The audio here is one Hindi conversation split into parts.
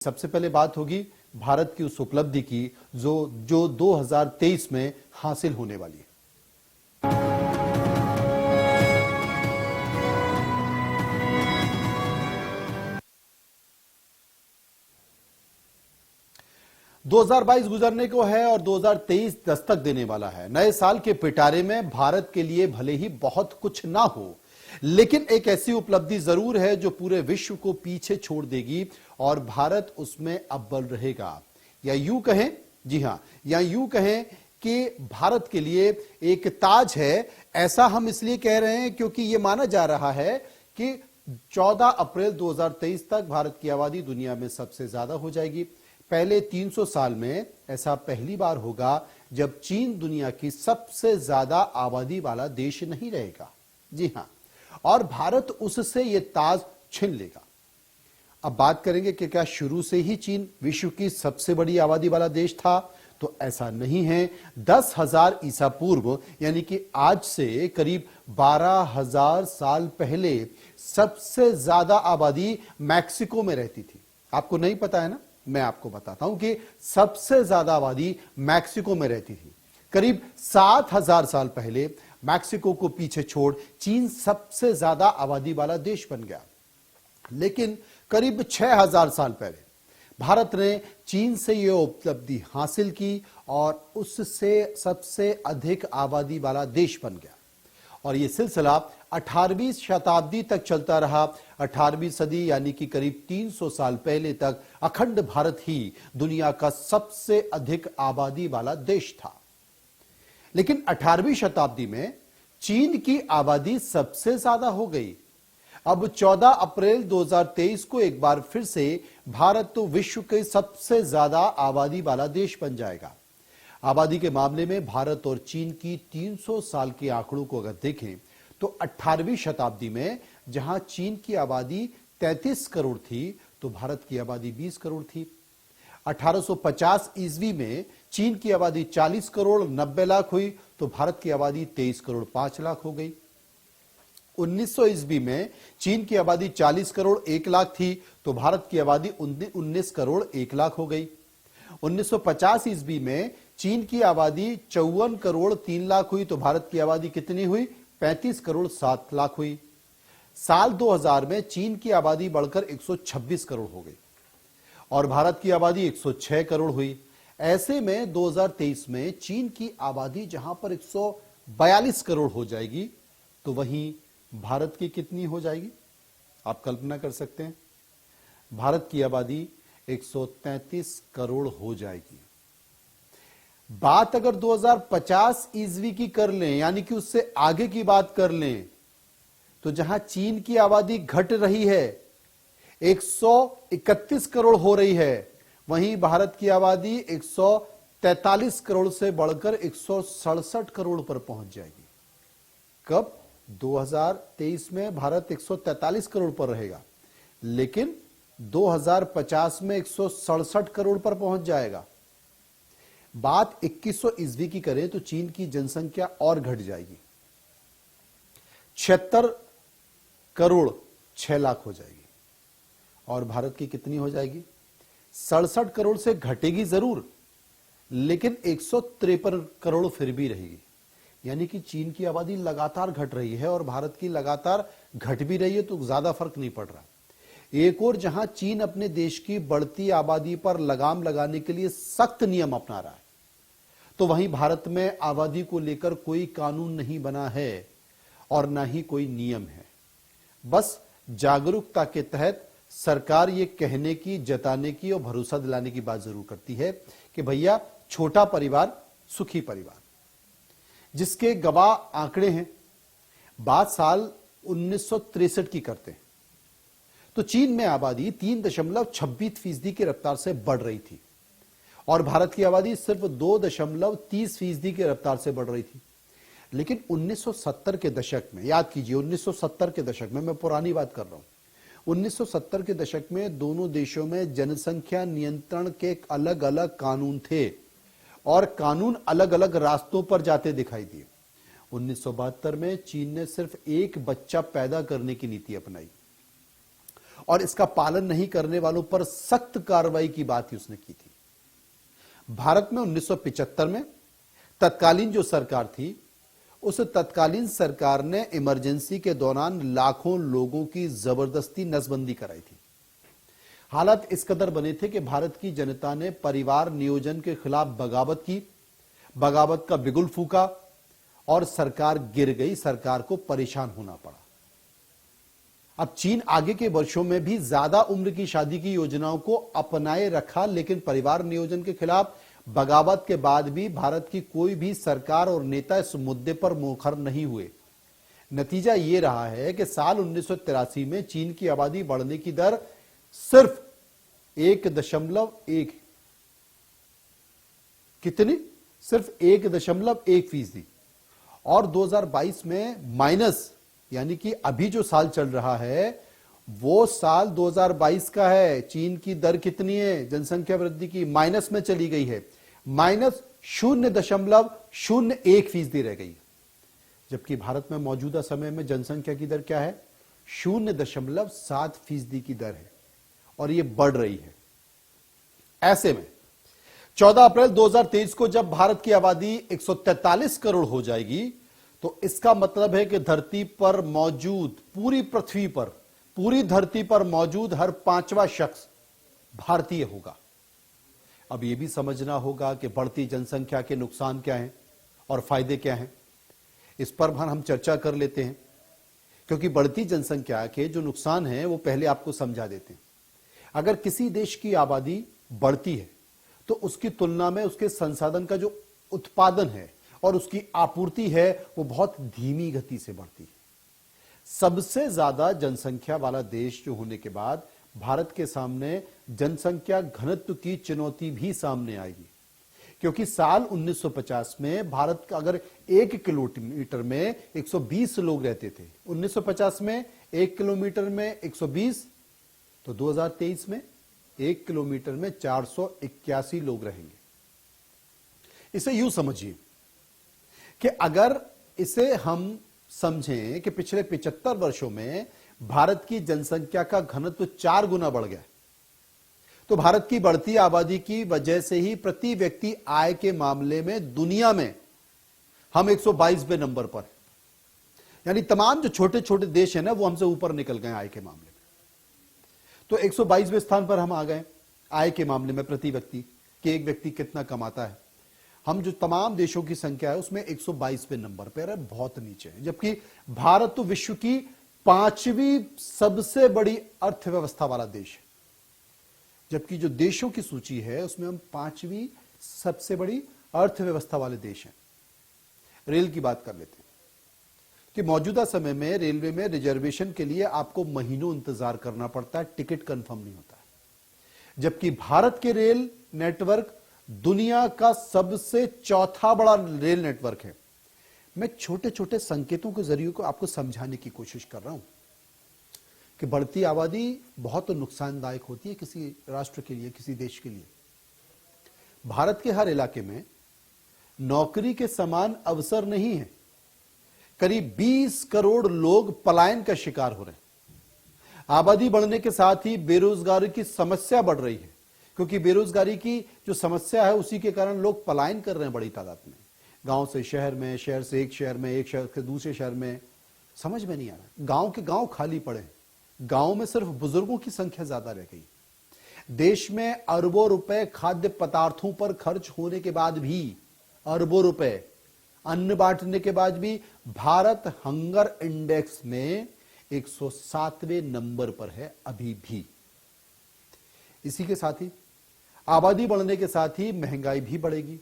सबसे पहले बात होगी भारत की उस उपलब्धि की जो 2023 में हासिल होने वाली है। दो 2022 गुजरने को है और 2023 दस्तक देने वाला है। नए साल के पिटारे में भारत के लिए भले ही बहुत कुछ ना हो, लेकिन एक ऐसी उपलब्धि जरूर है जो पूरे विश्व को पीछे छोड़ देगी और भारत उसमें अव्वल रहेगा। या यूं कहें, जी हां, या यूं कहें कि भारत के लिए एक ताज है। ऐसा हम इसलिए कह रहे हैं क्योंकि यह माना जा रहा है कि 14 अप्रैल 2023 तक भारत की आबादी दुनिया में सबसे ज्यादा हो जाएगी। पहले 300 साल में ऐसा पहली बार होगा जब चीन दुनिया की सबसे ज्यादा आबादी वाला देश नहीं रहेगा। जी हां, और भारत उससे यह ताज छीन लेगा। अब बात करेंगे कि क्या शुरू से ही चीन विश्व की सबसे बड़ी आबादी वाला देश था? तो ऐसा नहीं है। 10,000 ईसा पूर्व यानी कि आज से करीब 12,000 साल पहले सबसे ज्यादा आबादी मैक्सिको में रहती थी। आपको नहीं पता है ना? मैं आपको बताता हूं कि सबसे ज्यादा आबादी मैक्सिको में रहती थी। करीब 7,000 साल पहले मैक्सिको को पीछे छोड़ चीन सबसे ज्यादा आबादी वाला देश बन गया। लेकिन करीब 6,000 साल पहले भारत ने चीन से यह उपलब्धि हासिल की और उससे सबसे अधिक आबादी वाला देश बन गया। और यह सिलसिला 18वीं शताब्दी तक चलता रहा। 18वीं सदी यानी कि करीब 300 साल पहले तक अखंड भारत ही दुनिया का सबसे अधिक आबादी वाला देश था। लेकिन 18वीं शताब्दी में चीन की आबादी सबसे ज्यादा हो गई। अब 14 अप्रैल 2023 को एक बार फिर से भारत तो विश्व के सबसे ज्यादा आबादी वाला देश बन जाएगा। आबादी के मामले में भारत और चीन की 300 साल के आंकड़ों को अगर देखें तो 18वीं शताब्दी में जहां चीन की आबादी 33 करोड़ थी तो भारत की आबादी 20 करोड़ थी। 1850 ईस्वी में चीन की आबादी 40 करोड़ 90 लाख हुई तो भारत की आबादी 23 करोड़ 5 लाख हो गई। 1900 ईस्वी में चीन की आबादी 40 करोड़ 1 लाख थी तो भारत की आबादी 19 करोड़ 1 लाख हो गई। 1950 ईस्वी में चीन की आबादी 54 करोड़ 3 लाख हुई तो भारत की आबादी कितनी हुई? 35 करोड़ 7 लाख हुई। साल 2000 में चीन की आबादी बढ़कर 126 करोड़ हो गई और भारत की आबादी 106 करोड़ हुई। ऐसे में 2023 में चीन की आबादी जहां पर 142 करोड़ हो जाएगी तो वहीं भारत की कितनी हो जाएगी? आप कल्पना कर सकते हैं। भारत की आबादी 133 करोड़ हो जाएगी। बात अगर 2050 ईस्वी की कर लें यानी कि उससे आगे की बात कर लें तो जहां चीन की आबादी घट रही है 131 करोड़ हो रही है, वहीं भारत की आबादी 143 करोड़ से बढ़कर 167 करोड़ पर पहुंच जाएगी। कब? 2023 में भारत 143 करोड़ पर रहेगा, लेकिन 2050 में 167 करोड़ पर पहुंच जाएगा। बात 2100 ईस्वी की करें तो चीन की जनसंख्या और घट जाएगी, 76 करोड़ 6 लाख हो जाएगी और भारत की कितनी हो जाएगी? 67 करोड़ से घटेगी जरूर, लेकिन 153 करोड़ फिर भी रहेगी। यानी कि चीन की आबादी लगातार घट रही है और भारत की लगातार घट भी रही है तो ज्यादा फर्क नहीं पड़ रहा। एक और जहां चीन अपने देश की बढ़ती आबादी पर लगाम लगाने के लिए सख्त नियम अपना रहा है तो वहीं भारत में आबादी को लेकर कोई कानून नहीं बना है और ना ही कोई नियम है। बस जागरूकता के तहत सरकार ये कहने की, जताने की और भरोसा दिलाने की बात जरूर करती है कि भैया छोटा परिवार सुखी परिवार, जिसके गवाह आंकड़े हैं। बात साल 1963 की करते हैं तो चीन में आबादी 3.26% की रफ्तार से बढ़ रही थी और भारत की आबादी सिर्फ 2.30% की रफ्तार से बढ़ रही थी। लेकिन 1970 के दशक में, याद कीजिए 1970 के दशक में, मैं पुरानी बात कर रहा हूं, 1970 के दशक में दोनों देशों में जनसंख्या नियंत्रण के अलग अलग कानून थे और कानून अलग अलग रास्तों पर जाते दिखाई दिए। 1972 में चीन ने सिर्फ एक बच्चा पैदा करने की नीति अपनाई और इसका पालन नहीं करने वालों पर सख्त कार्रवाई की बात ही उसने की थी। भारत में 1975 में तत्कालीन जो सरकार थी, उस तत्कालीन सरकार ने इमरजेंसी के दौरान लाखों लोगों की जबरदस्ती नसबंदी कराई थी। हालात इस कदर बने थे कि भारत की जनता ने परिवार नियोजन के खिलाफ बगावत की, बगावत का बिगुल फूका और सरकार गिर गई, सरकार को परेशान होना पड़ा। अब चीन आगे के वर्षों में भी ज्यादा उम्र की शादी की योजनाओं को अपनाए रखा, लेकिन परिवार नियोजन के खिलाफ बगावत के बाद भी भारत की कोई भी सरकार और नेता इस मुद्दे पर मुखर नहीं हुए। नतीजा यह रहा है कि साल 1983 में चीन की आबादी बढ़ने की दर सिर्फ 1.1 कितनी? सिर्फ 1.1% और 2022 में माइनस, यानी कि अभी जो साल चल रहा है वो साल 2022 का है। चीन की दर कितनी है जनसंख्या वृद्धि की? माइनस में चली गई है, -0.01% रह गई। जबकि भारत में मौजूदा समय में जनसंख्या की दर क्या है? 0.7% की दर है और ये बढ़ रही है। ऐसे में 14 अप्रैल 2023 को जब भारत की आबादी 143 करोड़ हो जाएगी तो इसका मतलब है कि धरती पर मौजूद, पूरी पृथ्वी पर, पूरी धरती पर मौजूद हर 5वां शख्स भारतीय होगा। अब यह भी समझना होगा कि बढ़ती जनसंख्या के नुकसान क्या हैं और फायदे क्या हैं। इस पर हम चर्चा कर लेते हैं, क्योंकि बढ़ती जनसंख्या के जो नुकसान हैं वो पहले आपको समझा देते हैं। अगर किसी देश की आबादी बढ़ती है तो उसकी तुलना में उसके संसाधन का जो उत्पादन है और उसकी आपूर्ति है वो बहुत धीमी गति से बढ़ती है। सबसे ज्यादा जनसंख्या वाला देश जो होने के बाद भारत के सामने जनसंख्या घनत्व की चुनौती भी सामने आएगी, क्योंकि साल 1950 में भारत का अगर 1 किलोमीटर में 120 लोग रहते थे, 1950 में 1 किलोमीटर में 120, तो 2023 में 1 किलोमीटर में 481 लोग रहेंगे। इसे यूं समझिए कि अगर इसे हम समझें कि पिछले 75 वर्षों में भारत की जनसंख्या का घनत्व 4 गुना बढ़ गया, तो भारत की बढ़ती आबादी की वजह से ही प्रति व्यक्ति आय के मामले में दुनिया में हम 122वें नंबर पर हैं। यानी तमाम जो छोटे छोटे देश हैं ना, वो हमसे ऊपर निकल गए आय के मामले में। तो 122वें स्थान पर हम आ गए आय के मामले में, प्रति व्यक्ति कि एक व्यक्ति कितना कमाता है। हम जो तमाम देशों की संख्या है उसमें 122वें नंबर पर है, बहुत नीचे है। जबकि भारत तो विश्व की 5वीं सबसे बड़ी अर्थव्यवस्था वाला देश है। जबकि जो देशों की सूची है उसमें हम 5वीं सबसे बड़ी अर्थव्यवस्था वाले देश हैं। रेल की बात कर लेते हैं कि मौजूदा समय में रेलवे में रिजर्वेशन के लिए आपको महीनों इंतजार करना पड़ता है, टिकट कंफर्म नहीं होता है। जबकि भारत के रेल नेटवर्क दुनिया का सबसे चौथा बड़ा रेल नेटवर्क है। मैं छोटे छोटे संकेतों के जरिए को आपको समझाने की कोशिश कर रहा हूं कि बढ़ती आबादी बहुत नुकसानदायक होती है किसी राष्ट्र के लिए, किसी देश के लिए। भारत के हर इलाके में नौकरी के समान अवसर नहीं है। करीब 20 करोड़ लोग पलायन का शिकार हो रहे हैं। आबादी बढ़ने के साथ ही बेरोजगारी की समस्या बढ़ रही है, क्योंकि बेरोजगारी की जो समस्या है उसी के कारण लोग पलायन कर रहे हैं बड़ी तादाद में, गांव से शहर में, शहर से एक शहर में, एक शहर से दूसरे शहर में। समझ में नहीं आ रहा, गांव के गांव खाली पड़े, गांव में सिर्फ बुजुर्गों की संख्या ज्यादा रह गई। देश में अरबों रुपए खाद्य पदार्थों पर खर्च होने के बाद भी, अरबों रुपए अन्न बांटने के बाद भी भारत हंगर इंडेक्स में 107वें नंबर पर है अभी भी। इसी के साथ ही आबादी बढ़ने के साथ ही महंगाई भी बढ़ेगी,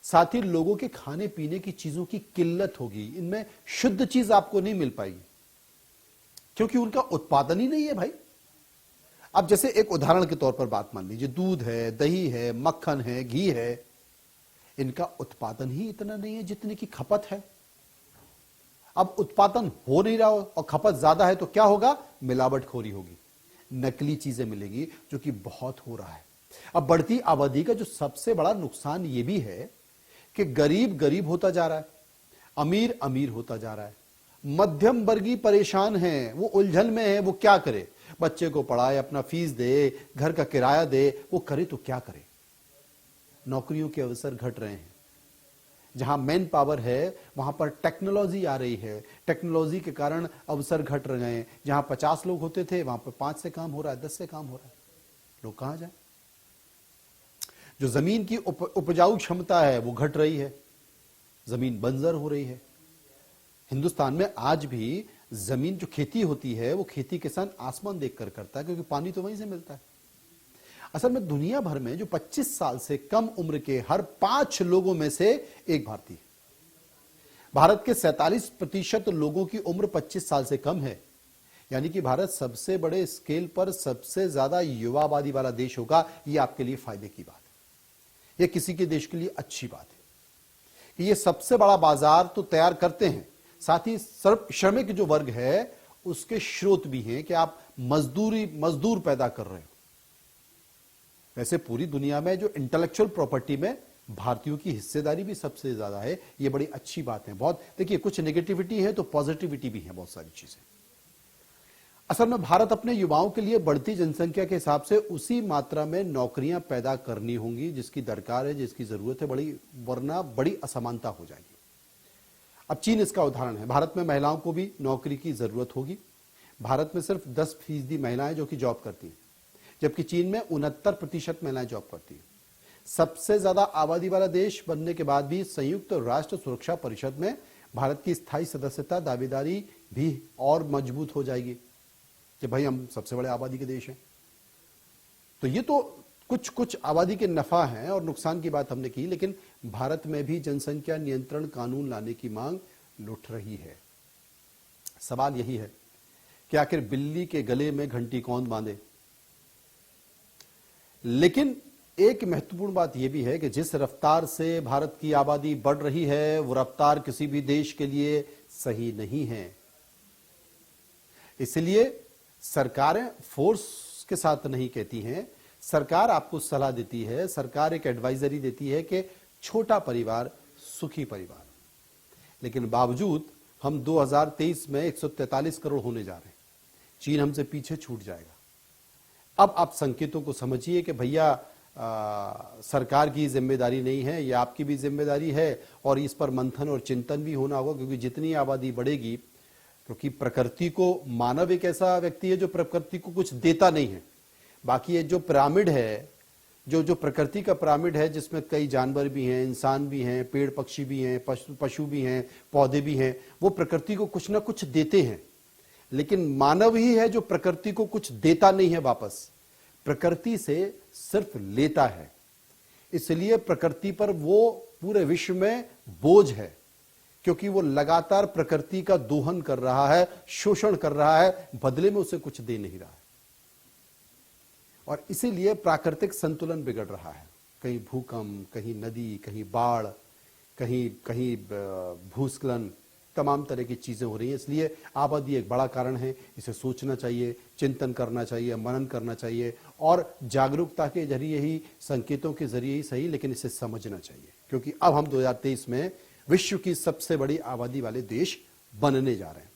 साथ ही लोगों के खाने पीने की चीजों की किल्लत होगी। इनमें शुद्ध चीज आपको नहीं मिल पाएगी, क्योंकि उनका उत्पादन ही नहीं है भाई। अब जैसे एक उदाहरण के तौर पर बात मान लीजिए, दूध है, दही है, मक्खन है, घी है, इनका उत्पादन ही इतना नहीं है जितने की खपत है। अब उत्पादन हो नहीं रहा और खपत ज्यादा है तो क्या होगा? मिलावटखोरी होगी, नकली चीजें मिलेगी, जो कि बहुत हो रहा है। अब बढ़ती आबादी का जो सबसे बड़ा नुकसान यह भी है कि गरीब गरीब होता जा रहा है, अमीर अमीर होता जा रहा है, मध्यम वर्गीय परेशान है, वो उलझन में है, वो क्या करे? बच्चे को पढ़ाए, अपना फीस दे, घर का किराया दे, वो करे तो क्या करे। नौकरियों के अवसर घट रहे हैं। जहां मैन पावर है वहां पर टेक्नोलॉजी आ रही है, टेक्नोलॉजी के कारण अवसर घट रहे हैं। जहां 50 लोग होते थे वहां पर 5 से काम हो रहा है, 10 से काम हो रहा है। लोग कहां जाए। जो जमीन की उपजाऊ क्षमता है वो घट रही है, जमीन बंजर हो रही है। हिंदुस्तान में आज भी जमीन जो खेती होती है वो खेती किसान आसमान देखकर करता है, क्योंकि पानी तो वहीं से मिलता है। असल में दुनिया भर में जो 25 साल से कम उम्र के हर 5 लोगों में से एक भारतीय। भारत के 47% लोगों की उम्र 25 साल से कम है, यानी कि भारत सबसे बड़े स्केल पर सबसे ज्यादा युवा आबादी वाला देश होगा। यह आपके लिए फायदे की बात है, यह किसी के देश के लिए अच्छी बात है कि ये सबसे बड़ा बाजार तो तैयार करते हैं, साथ ही श्रमिक जो वर्ग है उसके स्रोत भी हैं कि आप मजदूर पैदा कर रहे हो। वैसे पूरी दुनिया में जो इंटेलेक्चुअल प्रॉपर्टी में भारतीयों की हिस्सेदारी भी सबसे ज्यादा है, ये बड़ी अच्छी बात है। बहुत देखिए, कुछ नेगेटिविटी है तो पॉजिटिविटी भी है, बहुत सारी चीजें। असल में भारत अपने युवाओं के लिए बढ़ती जनसंख्या के हिसाब से उसी मात्रा में नौकरियां पैदा करनी होंगी जिसकी दरकार है, जिसकी जरूरत है, वरना बड़ी असमानता हो जाएगी। अब चीन इसका उदाहरण है। भारत में महिलाओं को भी नौकरी की जरूरत होगी। भारत में सिर्फ 10% महिलाएं जो कि जॉब करती हैं, जबकि चीन में 69% महिलाएं जॉब करती हैं। सबसे ज्यादा आबादी वाला देश बनने के बाद भी संयुक्त राष्ट्र सुरक्षा परिषद में भारत की स्थायी सदस्यता दावेदारी भी और मजबूत हो जाएगी कि भाई हम सबसे बड़े आबादी के देश हैं। तो ये तो कुछ आबादी के नफा है और नुकसान की बात हमने की, लेकिन भारत में भी जनसंख्या नियंत्रण कानून लाने की मांग लुट रही है। सवाल यही है कि आखिर बिल्ली के गले में घंटी कौन बांधे। लेकिन एक महत्वपूर्ण बात यह भी है कि जिस रफ्तार से भारत की आबादी बढ़ रही है वो रफ्तार किसी भी देश के लिए सही नहीं है। इसलिए सरकारें फोर्स के साथ नहीं कहती हैं, सरकार आपको सलाह देती है, सरकार एक एडवाइजरी देती है कि छोटा परिवार सुखी परिवार। लेकिन बावजूद हम 2023 में 143 करोड़ होने जा रहे हैं। चीन हमसे पीछे छूट जाएगा। अब आप संकेतों को समझिए कि भैया सरकार की जिम्मेदारी नहीं है, यह आपकी भी जिम्मेदारी है और इस पर मंथन और चिंतन भी होना होगा, क्योंकि जितनी आबादी बढ़ेगी, क्योंकि प्रकृति को, मानव एक ऐसा व्यक्ति है जो प्रकृति को कुछ देता नहीं है। बाकी ये जो पिरामिड है, जो प्रकृति का पिरामिड है, जिसमें कई जानवर भी हैं, इंसान भी हैं, पेड़ पक्षी भी हैं, पशु भी हैं, पौधे भी हैं, वो प्रकृति को कुछ ना कुछ देते हैं। लेकिन मानव ही है जो प्रकृति को कुछ देता नहीं है, वापस प्रकृति से सिर्फ लेता है। इसलिए प्रकृति पर वो पूरे विश्व में बोझ है, क्योंकि वो लगातार प्रकृति का दोहन कर रहा है, शोषण कर रहा है, बदले में उसे कुछ दे नहीं रहा है। और इसीलिए प्राकृतिक संतुलन बिगड़ रहा है। कहीं भूकंप, कहीं नदी, कहीं बाढ़, कहीं भूस्खलन, तमाम तरह की चीजें हो रही हैं। इसलिए आबादी एक बड़ा कारण है। इसे सोचना चाहिए, चिंतन करना चाहिए, मनन करना चाहिए और जागरूकता के जरिए ही, संकेतों के जरिए ही सही, लेकिन इसे समझना चाहिए, क्योंकि अब हम 2023 में विश्व की सबसे बड़ी आबादी वाले देश बनने जा रहे हैं।